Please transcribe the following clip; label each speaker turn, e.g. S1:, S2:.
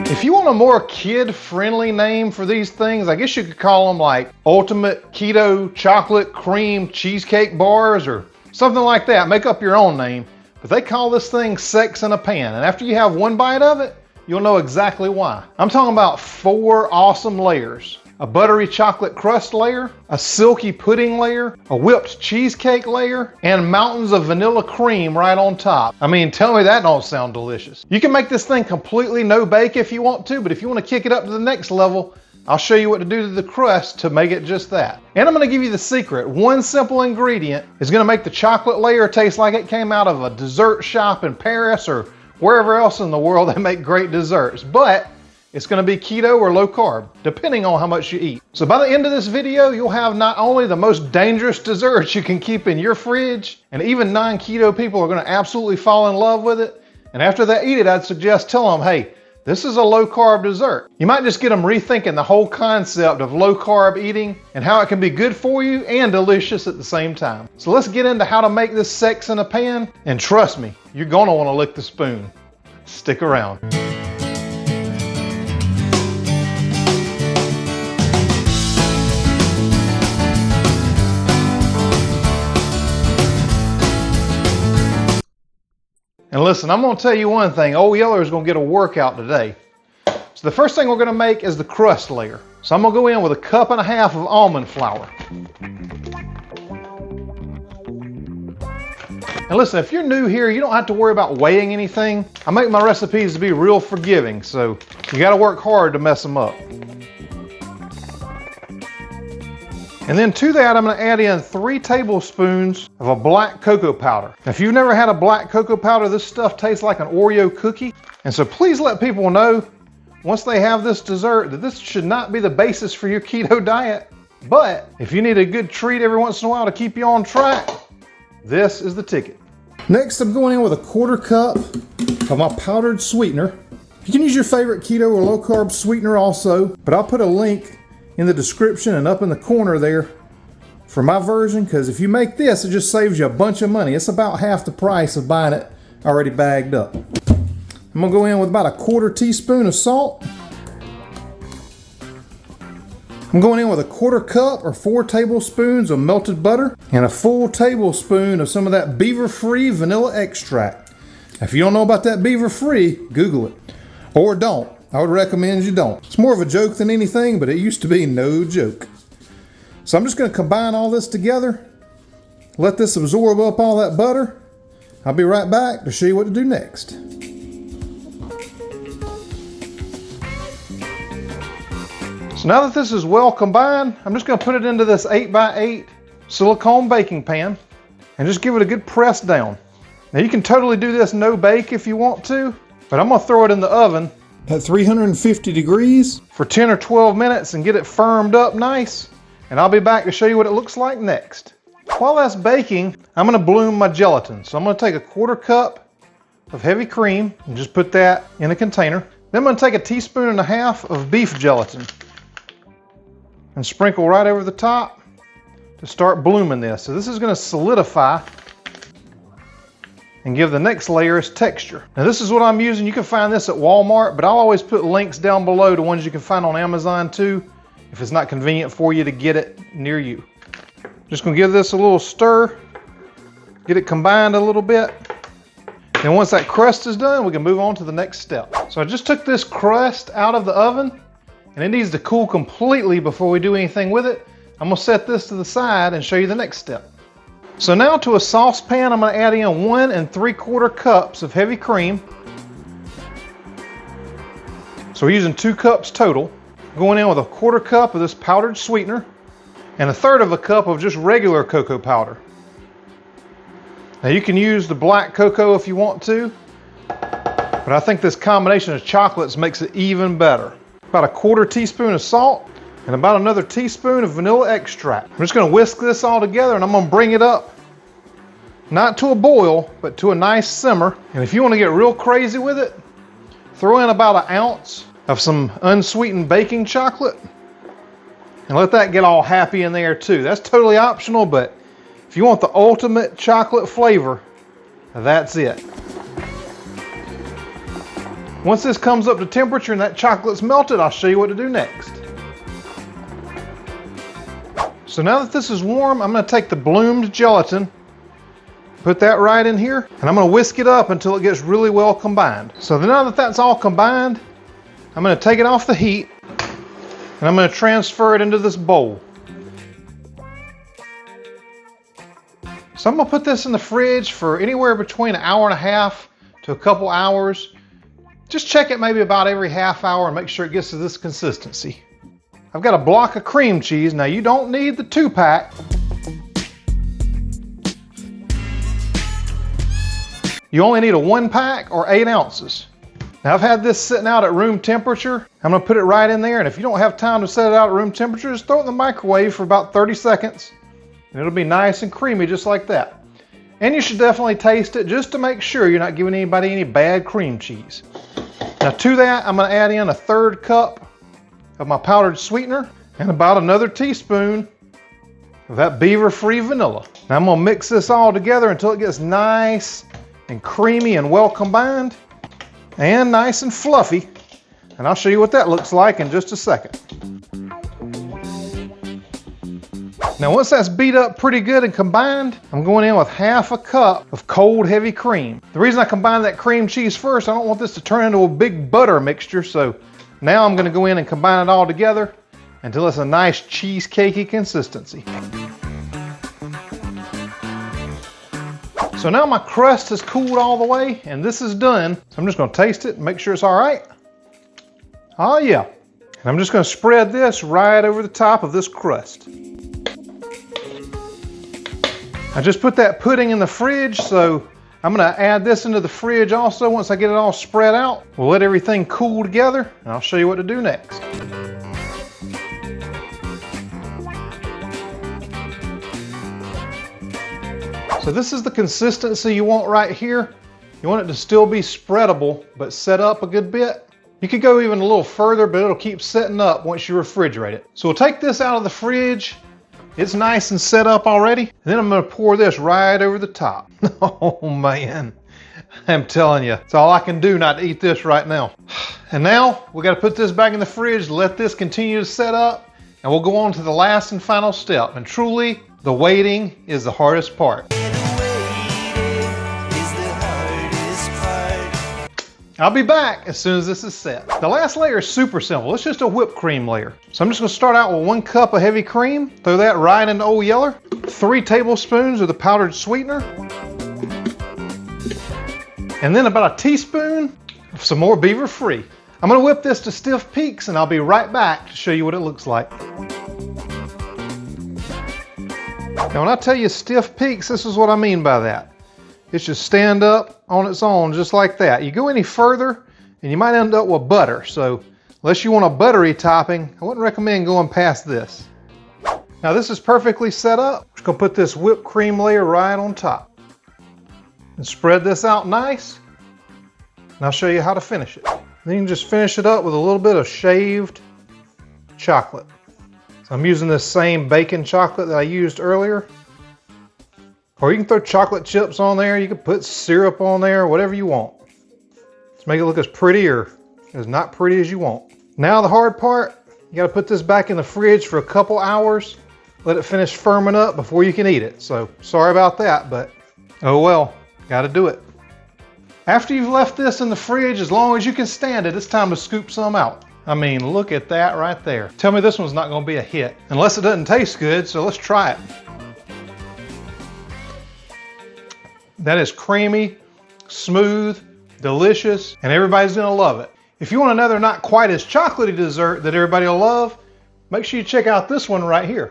S1: If you want a more kid-friendly name for these things, I guess you could call them like Ultimate Keto Chocolate Cream Cheesecake Bars or something like that. Make up your own name. But they call this thing sex in a pan. And after you have one bite of it, you'll know exactly why. I'm talking about 4 awesome layers. A buttery chocolate crust layer, a silky pudding layer, a whipped cheesecake layer, and mountains of vanilla cream right on top. I mean, tell me that don't sound delicious. You can make this thing completely no bake if you want to, but if you want to kick it up to the next level, I'll show you what to do to the crust to make it just that. And I'm going to give you the secret. One simple ingredient is going to make the chocolate layer taste like it came out of a dessert shop in Paris or wherever else in the world they make great desserts. But it's going to be keto or low carb, depending on how much you eat. So by the end of this video, you'll have not only the most dangerous desserts you can keep in your fridge, and even non-keto people are going to absolutely fall in love with it. And after they eat it, I'd suggest tell them, hey, this is a low carb dessert. You might just get them rethinking the whole concept of low carb eating and how it can be good for you and delicious at the same time. So let's get into how to make this sex in a pan. And trust me, you're going to want to lick the spoon. Stick around. And listen, I'm going to tell you one thing. Old Yeller is going to get a workout today. So the first thing we're going to make is the crust layer. So I'm going to go in with 1.5 cups of almond flour. And listen, if you're new here, you don't have to worry about weighing anything. I make my recipes to be real forgiving, so you got to work hard to mess them up. And then to that, I'm going to add in 3 tablespoons of a black cocoa powder. Now, if you've never had a black cocoa powder, this stuff tastes like an Oreo cookie. And so please let people know, once they have this dessert, that this should not be the basis for your keto diet. But if you need a good treat every once in a while to keep you on track, this is the ticket. Next, I'm going in with 1/4 cup of my powdered sweetener. You can use your favorite keto or low carb sweetener also, but I'll put a link in the description and up in the corner there for my version, because if you make this, it just saves you a bunch of money. It's about half the price of buying it already bagged up. I'm gonna go in with about 1/4 teaspoon of salt. I'm going in with 1/4 cup or 4 tablespoons of melted butter and a full tablespoon of some of that beaver-free vanilla extract. If you don't know about that beaver-free, Google it. Or don't. I would recommend you don't. It's more of a joke than anything, but it used to be no joke. So I'm just going to combine all this together, let this absorb up all that butter. I'll be right back to show you what to do next. So now that this is well combined, I'm just going to put it into this 8x8 silicone baking pan and just give it a good press down. Now you can totally do this no bake if you want to, but I'm going to throw it in the oven at 350 degrees for 10 or 12 minutes and get it firmed up nice. And I'll be back to show you what it looks like next. While that's baking, I'm going to bloom my gelatin. So I'm going to take 1/4 cup of heavy cream and just put that in a container. Then I'm going to take 1.5 teaspoons of beef gelatin and sprinkle right over the top to start blooming this. So this is going to solidify and give the next layer its texture. Now this is what I'm using. You can find this at Walmart, but I'll always put links down below to ones you can find on Amazon too, if it's not convenient for you to get it near you. Just gonna give this a little stir, get it combined a little bit. And once that crust is done, we can move on to the next step. So I just took this crust out of the oven and it needs to cool completely before we do anything with it. I'm gonna set this to the side and show you the next step. So now to a saucepan, I'm going to add in 1 3/4 cups of heavy cream. So we're using 2 cups total. Going in with 1/4 cup of this powdered sweetener and 1/3 cup of just regular cocoa powder. Now you can use the black cocoa if you want to, but I think this combination of chocolates makes it even better. About 1/4 teaspoon of salt and about another teaspoon of vanilla extract. I'm just going to whisk this all together and I'm going to bring it up Not to a boil, but to a nice simmer. And if you want to get real crazy with it, throw in about 1 ounce of some unsweetened baking chocolate and let that get all happy in there too. That's totally optional, but if you want the ultimate chocolate flavor, that's it. Once this comes up to temperature and that chocolate's melted, I'll show you what to do next. So now that this is warm, I'm going to take the bloomed gelatin, put that right in here, and I'm going to whisk it up until it gets really well combined. So now that that's all combined, I'm going to take it off the heat and I'm going to transfer it into this bowl. So I'm going to put this in the fridge for anywhere between 1.5 hours to a couple hours. Just check it maybe about every half hour and make sure it gets to this consistency. I've got a block of cream cheese. Now you don't need the 2-pack. You only need a 1-pack or 8 ounces. Now I've had this sitting out at room temperature. I'm gonna put it right in there, and if you don't have time to set it out at room temperature, just throw it in the microwave for about 30 seconds. And it'll be nice and creamy just like that. And you should definitely taste it just to make sure you're not giving anybody any bad cream cheese. Now to that, I'm gonna add in 1/3 cup of my powdered sweetener and about another teaspoon of that beaver-free vanilla. Now I'm gonna mix this all together until it gets nice and creamy and well combined and nice and fluffy. And I'll show you what that looks like in just a second. Now once that's beat up pretty good and combined, I'm going in with 1/2 cup of cold heavy cream. The reason I combine that cream cheese first, I don't want this to turn into a big butter mixture, so now I'm going to go in and combine it all together until it's a nice cheesecakey consistency. So now my crust has cooled all the way and this is done. So I'm just going to taste it and make sure it's all right. Oh yeah. And I'm just going to spread this right over the top of this crust. I just put that pudding in the fridge, so I'm going to add this into the fridge also once I get it all spread out. We'll let everything cool together and I'll show you what to do next. So this is the consistency you want right here. You want it to still be spreadable, but set up a good bit. You could go even a little further, but it'll keep setting up once you refrigerate it. So we'll take this out of the fridge. It's nice and set up already. And then I'm gonna pour this right over the top. Oh man, I'm telling you, it's all I can do not to eat this right now. And now we gotta put this back in the fridge, let this continue to set up, and we'll go on to the last and final step. And truly, the waiting is the hardest part. I'll be back as soon as this is set. The last layer is super simple. It's just a whipped cream layer. So I'm just gonna start out with 1 cup of heavy cream, throw that right into Old Yeller, 3 tablespoons of the powdered sweetener, and then about a teaspoon of some more beaver free. I'm gonna whip this to stiff peaks and I'll be right back to show you what it looks like. Now when I tell you stiff peaks, this is what I mean by that. It should stand up on its own just like that. You go any further and you might end up with butter. So unless you want a buttery topping, I wouldn't recommend going past this. Now this is perfectly set up. I'm just gonna put this whipped cream layer right on top and spread this out nice. And I'll show you how to finish it. Then you can just finish it up with a little bit of shaved chocolate. So I'm using this same baking chocolate that I used earlier. Or you can throw chocolate chips on there, you can put syrup on there, whatever you want. Just make it look as pretty or as not pretty as you want. Now the hard part, you gotta put this back in the fridge for a couple hours, let it finish firming up before you can eat it. So sorry about that, but oh well, gotta do it. After you've left this in the fridge, as long as you can stand it, it's time to scoop some out. I mean, look at that right there. Tell me this one's not gonna be a hit, unless it doesn't taste good, so let's try it. That is creamy, smooth, delicious, and everybody's gonna love it. If you want another not quite as chocolatey dessert that everybody will love, make sure you check out this one right here.